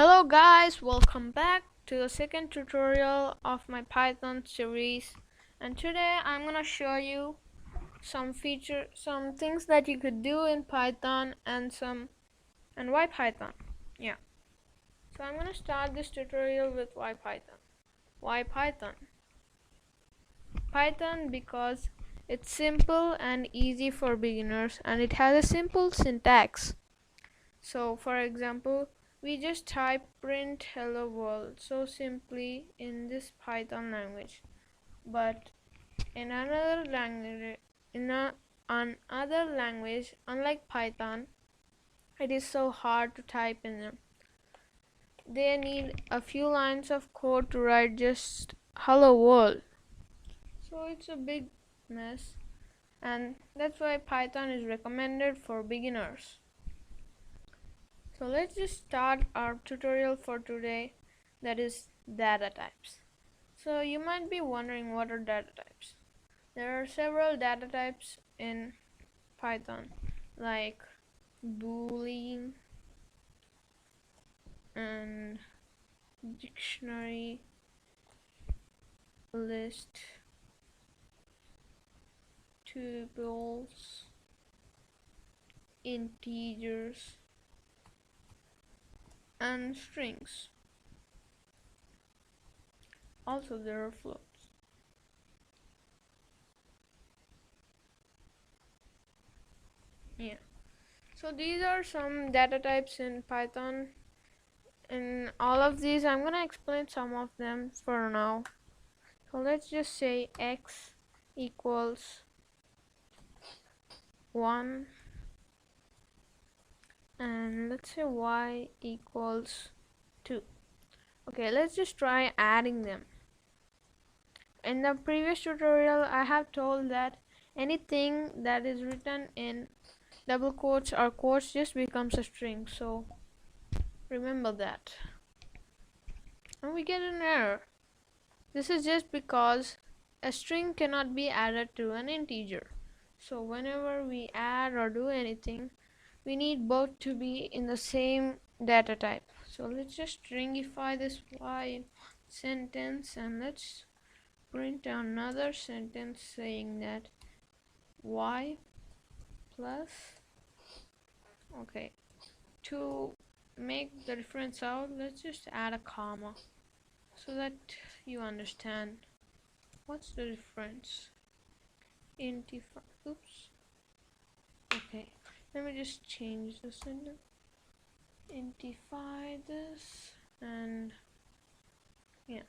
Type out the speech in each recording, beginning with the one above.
Hello guys, welcome back to the second tutorial of my Python series, and today I'm gonna show you some things that you could do in Python and why Python. Yeah. So I'm gonna start this tutorial with why Python. Why Python? Python because it's simple and easy for beginners and it has a simple syntax. So for example, we just type print hello world so simply in this Python language, but in another language unlike Python, it is so hard to type in them. They need a few lines of code to write just hello world, so it's a big mess, and that's why Python is recommended for beginners. So let's just start our tutorial for today, that is data types. So you might be wondering, what are data types? There are several data types in Python, like boolean and dictionary, list, tuples, integers, and strings. Also there are floats. Yeah. So these are some data types in Python. In all of these, I'm gonna explain some of them for now. So let's just say x equals 1 and let's say y equals 2. Okay, let's just try adding them. In the previous tutorial, I have told that anything that is written in double quotes or quotes just becomes a string, so remember that. And we get an error. This is just because a string cannot be added to an integer. So whenever we add or do anything, we need both to be in the same data type. So let's just stringify this y sentence and let's print another sentence saying that y plus, okay, to make the difference out, let's just add a comma so that you understand what's the difference. Oops. Okay, let me just change the sentence. Intify this, and yeah,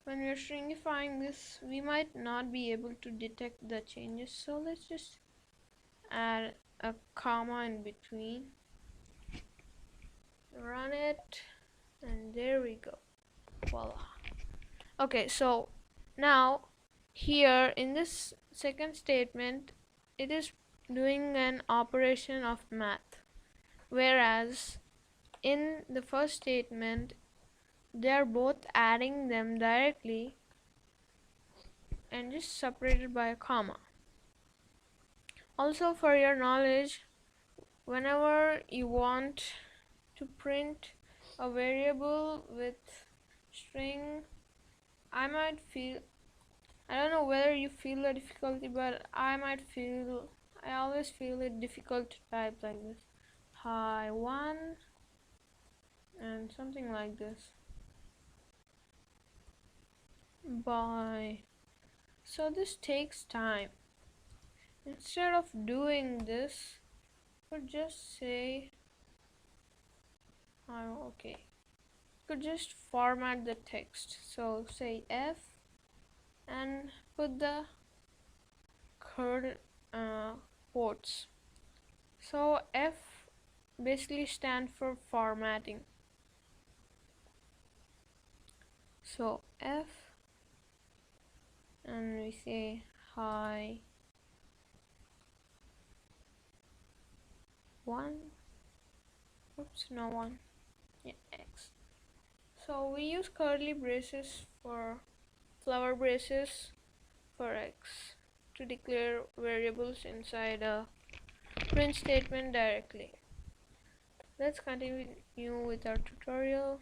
when we're stringifying this, we might not be able to detect the changes, so let's just add a comma in between, run it, and there we go. Voila. Okay, so now here in this second statement, it is doing an operation of math, whereas in the first statement they are both adding them directly and just separated by a comma. Also, for your knowledge, whenever you want to print a variable with string, I don't know whether you feel the difficulty, but I always feel it difficult to type like this. Hi 1 and something like this. Bye. So this takes time. Instead of doing this, could just say, okay, could just format the text. So say F and put the quotes. So F basically stands for formatting. So F, and we say hi 1. Oops, no 1. Yeah, X. So we use curly braces for flower braces for X to declare variables inside a print statement directly. let's continue with our tutorial,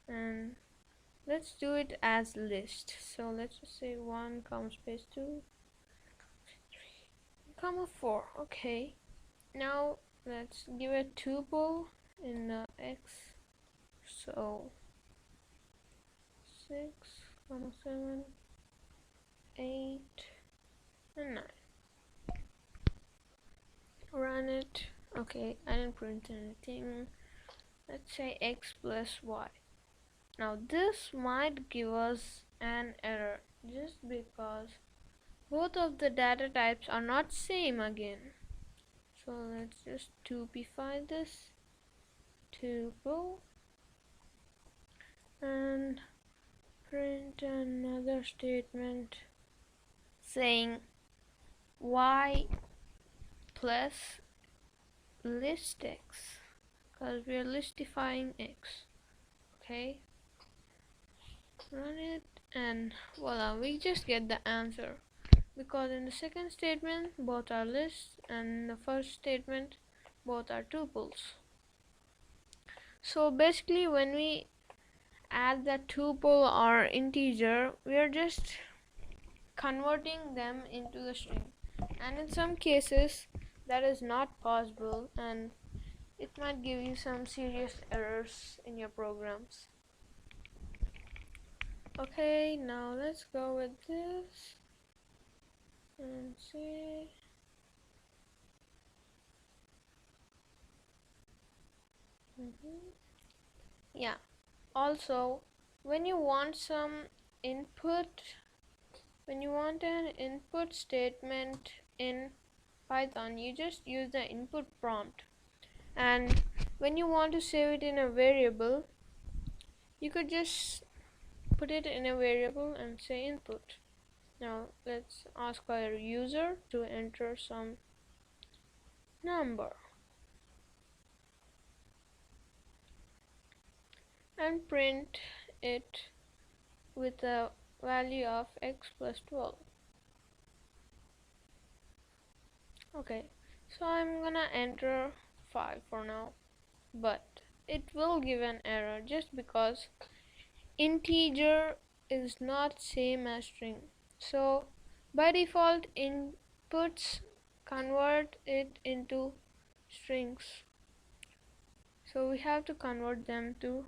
and let's do it as list. So let's just say 1 comma space 2 comma 4. Okay, now let's give a tuple in x. So 6 comma 7 8 and 9. Run it. Okay, I didn't print anything. Let's say x plus y. Now this might give us an error just because both of the data types are not same again. So let's just 2pify this tuple and print another statement saying y plus list x, because we are listifying x. Okay, run it and voila, we just get the answer, because in the second statement both are lists and in the first statement both are tuples. So basically when we add the tuple or integer, we are just converting them into the string, and in some cases that is not possible and it might give you some serious errors in your programs. Okay, now let's go with this and see. Yeah, also when you want an input statement in Python, you just use the input prompt, and when you want to save it in a variable, you could just put it in a variable and say input. Now let's ask our user to enter some number and print it with a value of x plus 12. Okay, so I'm gonna enter 5 for now, but it will give an error just because integer is not same as string. So by default inputs convert it into strings, so we have to convert them to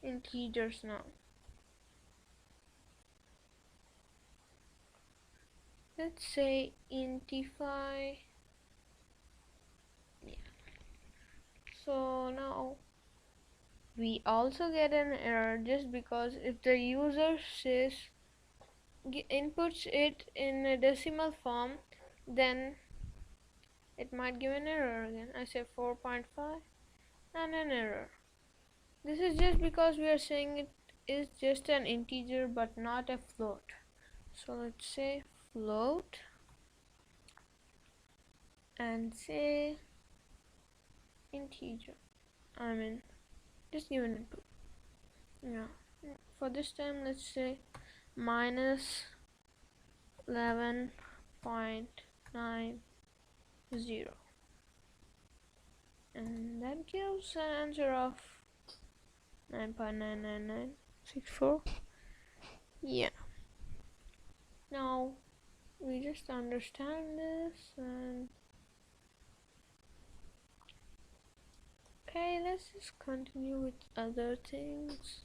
integers now. Let's say intify. Yeah. So now we also get an error just because if the user says inputs it in a decimal form, then it might give an error again. I say 4.5 and an error. This is just because we are saying it is just an integer but not a float. So let's say float and say integer. Just give an input. Yeah. For this time, let's say minus 11.90, and that gives an answer of 9.99964. Yeah. Now we just understand this, and okay, let's just continue with other things.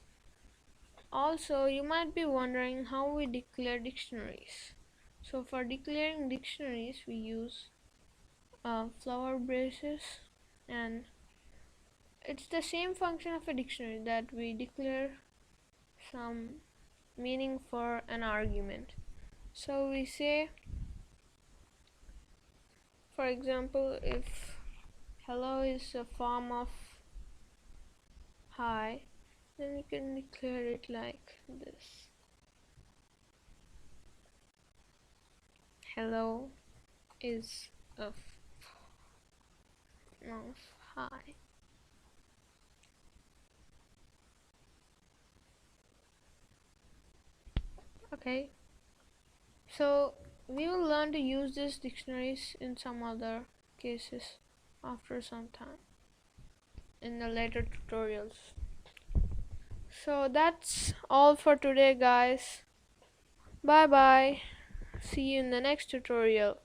Also, you might be wondering how we declare dictionaries. So for declaring dictionaries, we use flower braces, and it's the same function of a dictionary, that we declare some meaning for an argument. So we say, for example, if hello is a form of hi, then we can declare it like this: hello is a form of hi. Okay, so we will learn to use these dictionaries in some other cases after some time. in the later tutorials. So that's all for today, guys. Bye bye. See you in the next tutorial.